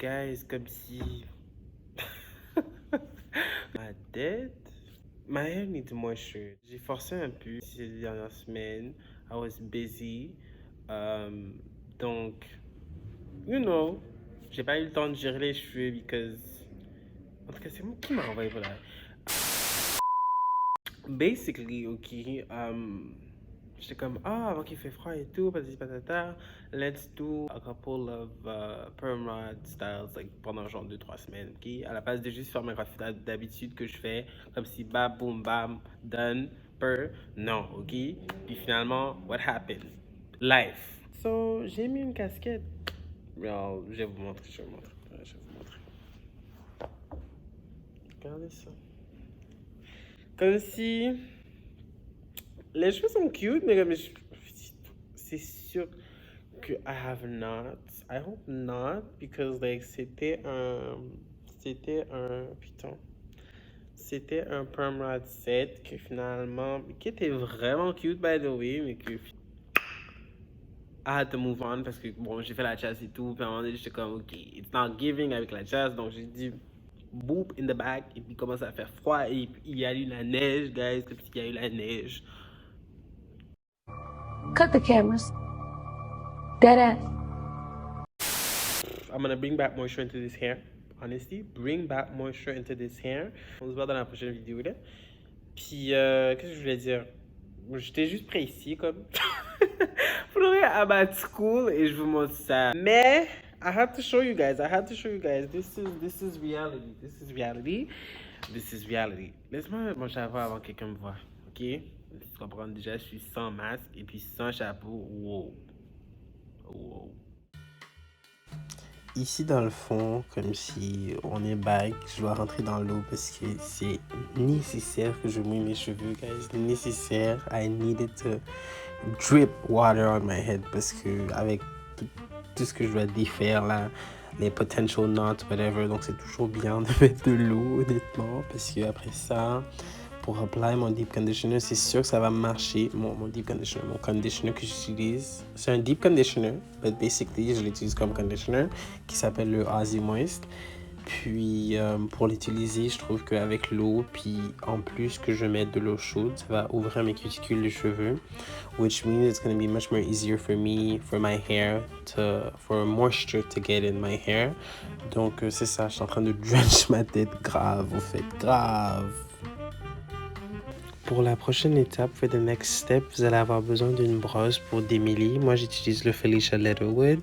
guys, comme si ma tête, my hair needs moisture. J'ai forcé un peu ces dernières semaines. I was busy. Um, donc, you know, j'ai pas eu le temps de gérer les cheveux because. En tout cas, c'est moi qui m'a envoyé pour là. Basically, ok, j'étais comme, ah, avant qu'il fait froid et tout, patati patata, let's do a couple of perm rod styles, like, pendant genre 2-3 semaines, ok? À la place de juste faire ma coiffure d'habitude que je fais, comme si bam, boum, bam, done, non, ok? Puis finalement, what happened? Life. So, j'ai mis une casquette. Well, je vais vous montrer, je vais vous montrer. Je vais vous montrer. Regardez ça. Comme si les cheveux sont cute, mais comme c'est sûr que I have not. I hope not, because like putain, c'était un perm rod set que finalement, qui était vraiment cute by the way, mais que I had to move on parce que bon, j'ai fait la chasse et tout, puis à un moment donné, j'étais comme ok, it's not giving avec la chasse, donc j'ai dit boop in the back, et puis il commence à faire froid, et puis il y a eu la neige, guys, comme s'il y a eu la neige. Cut the cameras. Dead ass. I'm gonna bring back moisture into this hair. Honestly, bring back moisture into this hair. On se voit dans la prochaine vidéo là. Puis, qu'est-ce que je voulais dire? J'étais juste prêt ici, comme. Faudrait à ma school et je vous montre ça. Mais, I had to show you guys. I had to show you guys. This is reality. This is reality. This is reality. Laisse-moi mon chapeau avant que quelqu'un me voit. Ok? Tu comprends déjà, je suis sans masque et puis sans chapeau. Wow. Wow. Ici dans le fond, comme si on est back, je dois rentrer dans l'eau parce que c'est nécessaire que je mouille mes cheveux, guys. Nécessaire. I needed to drip water on my head parce que avec tout ce que je dois défaire là, les potential knots, whatever, donc c'est toujours bien de mettre de l'eau, honnêtement, parce que après ça, pour apply mon deep conditioner, c'est sûr que ça va marcher. Mon deep conditioner, mon conditioner que j'utilise, c'est un deep conditioner, but basically, je l'utilise comme conditioner, qui s'appelle le Aussie Moist. Puis, pour l'utiliser, je trouve qu'avec l'eau, puis en plus que je mette de l'eau chaude, ça va ouvrir mes cuticules de cheveux, which means it's going to be much more easier for me, for my hair, for moisture to get in my hair. Donc, c'est ça, je suis en train de drench ma tête grave, au fait, grave. Pour la prochaine étape, for the next step, vous allez avoir besoin d'une brosse pour démêler. Moi, j'utilise le Felicia Littlewood.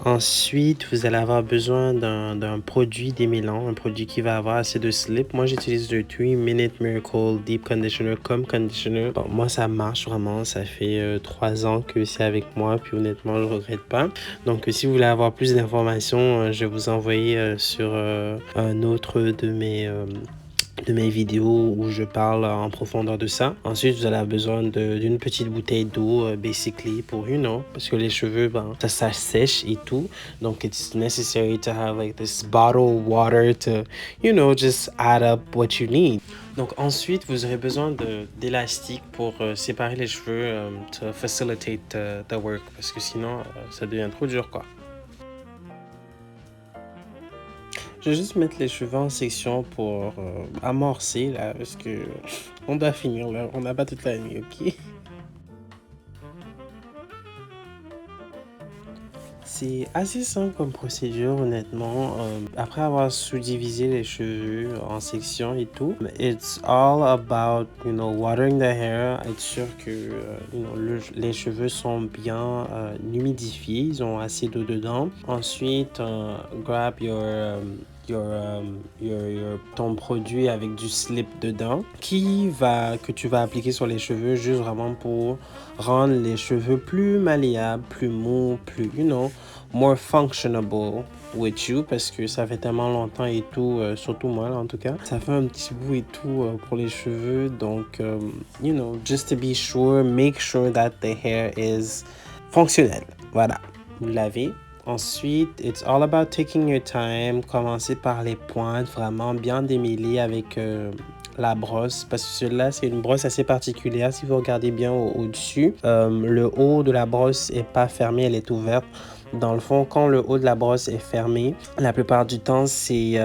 Ensuite, vous allez avoir besoin d'un produit démêlant, un produit qui va avoir assez de slip. Moi, j'utilise le 3-Minute Miracle Deep Conditioner comme conditioner. Bon, moi, ça marche vraiment. Ça fait 3 ans que c'est avec moi, puis honnêtement, je regrette pas. Donc, si vous voulez avoir plus d'informations, je vais vous envoyer sur un autre de mes vidéos où je parle en profondeur de ça. Ensuite, vous allez avoir besoin d'une petite bouteille d'eau, basically, pour, parce que les cheveux, ça sèche et tout. Donc, it's necessary to have like this bottle of water to, just add up what you need. Donc, ensuite, vous aurez besoin d'élastique pour séparer les cheveux, to facilitate the work, parce que sinon, ça devient trop dur, quoi. Je vais juste mettre les cheveux en section pour amorcer là, parce que on doit finir là, on n'a pas toute la nuit, ok? C'est assez simple comme procédure, honnêtement. Après avoir sous-divisé les cheveux en sections et tout, it's all about, watering the hair, être sûr que, les cheveux sont bien humidifiés, ils ont assez d'eau dedans. Ensuite, grab ton produit avec du slip dedans que tu vas appliquer sur les cheveux juste vraiment pour rendre les cheveux plus malléables, plus mous, plus, more functionable with you, parce que ça fait tellement longtemps et tout, surtout moi là, en tout cas, ça fait un petit bout et tout pour les cheveux, donc just to be sure, make sure that the hair is fonctionnel. Voilà, vous l'avez. Ensuite, it's all about taking your time. Commencez par les pointes, vraiment bien démêler avec la brosse, parce que celle-là, c'est une brosse assez particulière. Si vous regardez bien au-dessus, le haut de la brosse est pas fermé, elle est ouverte. Dans le fond, quand le haut de la brosse est fermé, la plupart du temps, c'est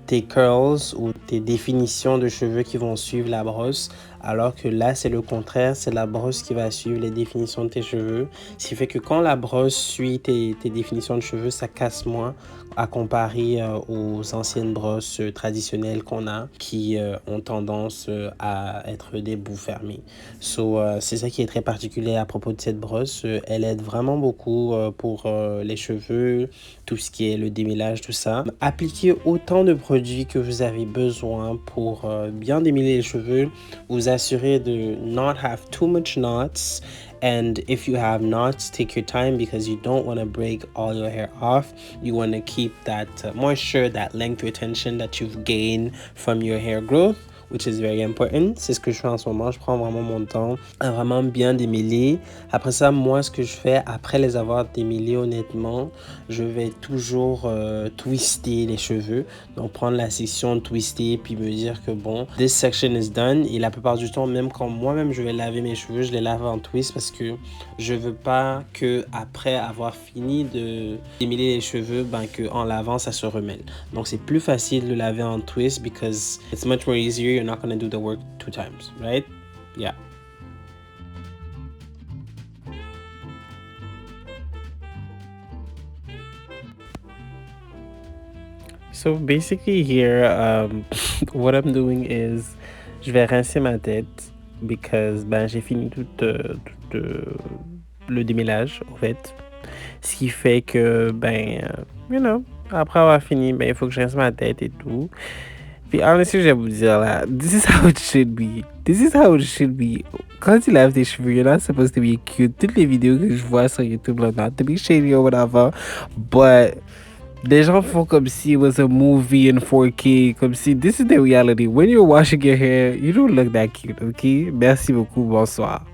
tes curls ou tes définitions de cheveux qui vont suivre la brosse, alors que là, c'est le contraire, c'est la brosse qui va suivre les définitions de tes cheveux. Ce qui fait que quand la brosse suit tes définitions de cheveux, ça casse moins à comparer aux anciennes brosses traditionnelles qu'on a qui ont tendance à être des bouts fermés. C'est ça qui est très particulier à propos de cette brosse. Elle aide vraiment beaucoup pour les cheveux, tout ce qui est le démêlage, tout ça. Appliquez autant de produits que vous avez besoin pour bien démêler les cheveux. Vous assurez de not have too much knots. And if you have knots, take your time because you don't want to break all your hair off. You want to keep that moisture, that length retention that you've gained from your hair growth, which is very important. C'est ce que je fais en ce moment. Je prends vraiment mon temps à vraiment bien démêler. Après ça, moi, ce que je fais, après les avoir démêlés, honnêtement, je vais toujours twister les cheveux. Donc, prendre la section twister puis me dire que bon, this section is done. Et la plupart du temps, même quand moi-même je vais laver mes cheveux, je les lave en twist parce que je veux pas que après avoir fini de démêler les cheveux, que en lavant, ça se remêle. Donc, c'est plus facile de laver en twist because it's much more easier. You're not going to do the work 2 times, right? Yeah. So basically here, what I'm doing is, je vais rincer ma tête because j'ai fini tout le démêlage en fait. Ce qui fait que you know, après avoir fini, il faut que je rince ma tête et tout. Puis honestly, je vais vous dire là, this is how it should be. This is how it should be. Quand tu laves tes cheveux, you're not supposed to be cute. Toutes les vidéos que je vois sur YouTube, là, not to be shady or whatever, but les gens font comme si it was a movie in 4K, comme si this is the reality. When you're washing your hair, you don't look that cute, ok? Merci beaucoup, bonsoir.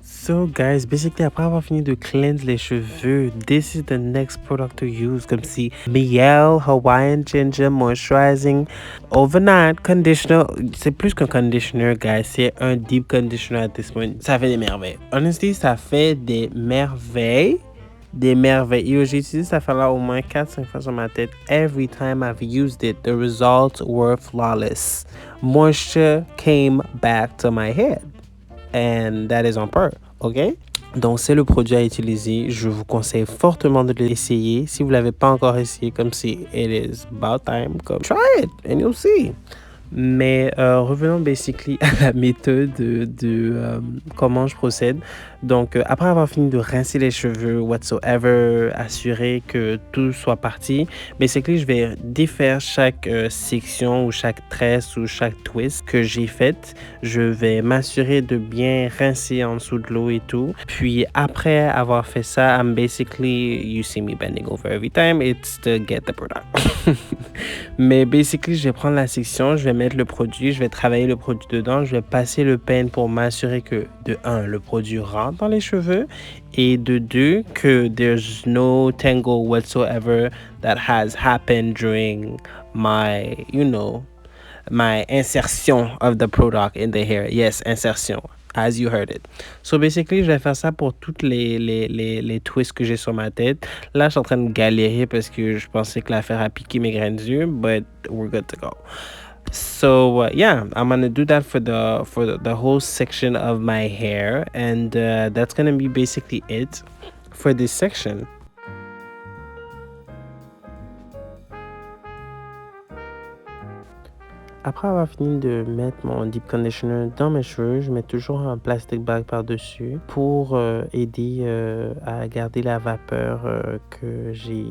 So guys, basically après avoir fini de cleanse les cheveux, this is the next product to use. Comme si Mielle Hawaiian Ginger Moisturizing Overnight Conditioner. C'est plus qu'un conditioner, guys. C'est un deep conditioner at this point. Ça fait des merveilles. Honestly, ça fait des merveilles. Des merveilles. Et j'ai utilisé ça fait là au moins 4-5 fois sur ma tête. Every time I've used it, the results were flawless. Moisture came back to my head. And that is on purpose. OK? Donc, c'est le produit à utiliser. Je vous conseille fortement de l'essayer. Si vous ne l'avez pas encore essayé, comme si it is about time, try it and you'll see. Mais revenons basically à la méthode de comment je procède. Donc, après avoir fini de rincer les cheveux, whatsoever, assurer que tout soit parti, basically, je vais défaire chaque section ou chaque tresse ou chaque twist que j'ai faite. Je vais m'assurer de bien rincer en dessous de l'eau et tout. Puis, après avoir fait ça, I'm basically, you see me bending over every time, it's to get the product. Mais basically, je vais prendre la section, je vais mettre le produit, je vais travailler le produit dedans, je vais passer le pen pour m'assurer que, de 1, le produit rentre dans les cheveux, et de 2, que there's no tangle whatsoever that has happened during my, my insertion of the product in the hair. Yes, insertion. As you heard it. So basically, je vais faire ça pour toutes les twists que j'ai sur ma tête. Là, je suis en train de galérer parce que je pensais que l'affaire a piqué mes graines d'yeux, but we're good to go. So yeah, I'm gonna do that for the whole section of my hair, and that's gonna be basically it for this section. Après avoir fini de mettre mon deep conditioner dans mes cheveux, je mets toujours un plastic bag par-dessus pour aider à garder la vapeur que j'ai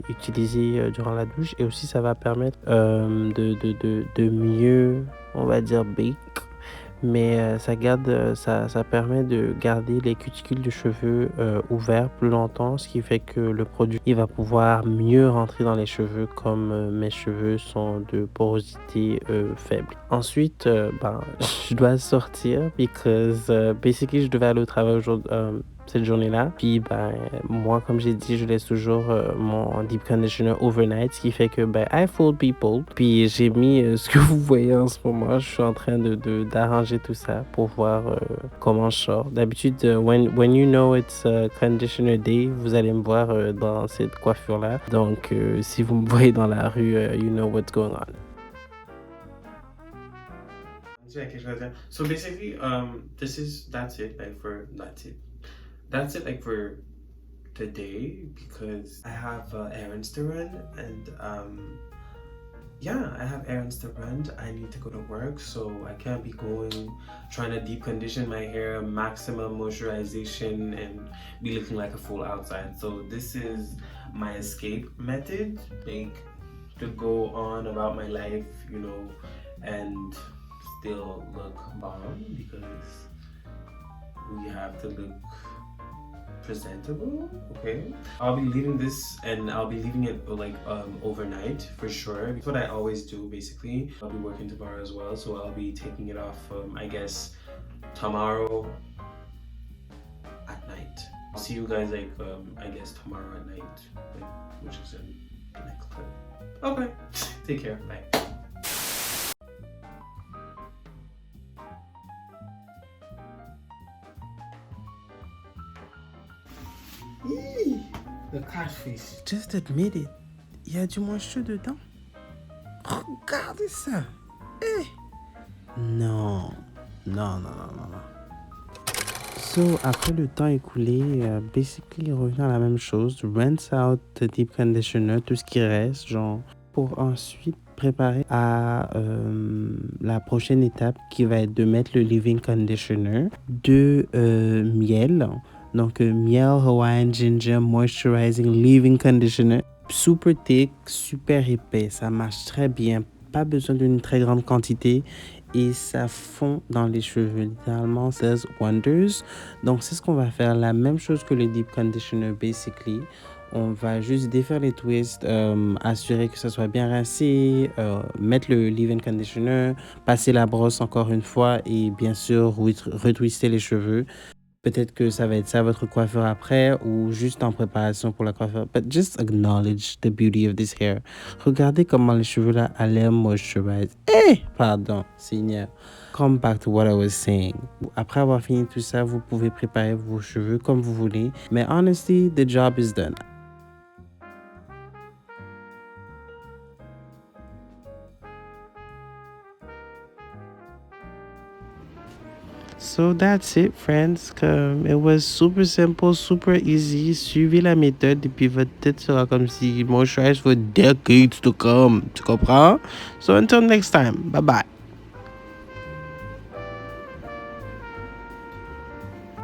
utilisée durant la douche. Et aussi, ça va permettre de mieux, on va dire, bake. Mais ça permet de garder les cuticules de cheveux ouverts plus longtemps, ce qui fait que le produit il va pouvoir mieux rentrer dans les cheveux comme mes cheveux sont de porosité faible. Ensuite, je dois sortir because basically je devais aller au travail aujourd'hui. cette journée-là. Puis, ben, moi, comme j'ai dit, je laisse toujours mon deep conditioner overnight, ce qui fait que, ben, I fool people. Puis, j'ai mis ce que vous voyez en ce moment. Je suis en train d'arranger tout ça pour voir comment je sors. D'habitude, when you know it's conditioner day, vous allez me voir dans cette coiffure-là. Donc, si vous me voyez dans la rue, you know what's going on. So basically, that's it. That's it like for today because I have errands to run and yeah, I have errands to run. I need to go to work, so I can't be trying to deep condition my hair, maximum moisturization, and be looking like a fool outside. So this is my escape method, like to go on about my life, and still look bomb because we have to look presentable. Okay, I'll be leaving this and I'll be leaving it like overnight for sure. That's what I always do basically. I'll be working tomorrow as well, so I'll be taking it off I guess tomorrow at night. I'll see you guys like I guess tomorrow at night, like, which is in the next clip. Okay, take care, bye. The catfish. Just admit it. Il y a du moisture dedans. Regardez ça. Eh. Non. Non. So, après le temps écoulé, basically, il revient à la même chose. Rinse out the deep conditioner, tout ce qui reste, genre, pour ensuite préparer à la prochaine étape qui va être de mettre le leave-in conditioner, de miel. Donc, miel Hawaiian Ginger Moisturizing Leave-in Conditioner. Super thick, super épais. Ça marche très bien. Pas besoin d'une très grande quantité. Et ça fond dans les cheveux. Littéralement, ça does wonders. Donc, c'est ce qu'on va faire. La même chose que le Deep Conditioner, basically. On va juste défaire les twists, assurer que ça soit bien rincé, mettre le leave-in conditioner, passer la brosse encore une fois et bien sûr retwister les cheveux. Peut-être que ça va être ça votre coiffure après ou juste en préparation pour la coiffure. But just acknowledge the beauty of this hair. Regardez comment les cheveux là allaient moisturize. Pardon, Seigneur. Come back to what I was saying. Après avoir fini tout ça, vous pouvez préparer vos cheveux comme vous voulez. Mais honestly, the job is done. So that's it, friends. It was super simple, super easy. Suivez la méthode et puis votre tête sera comme si moisturize for decades to come. Tu comprends? So until next time, bye bye.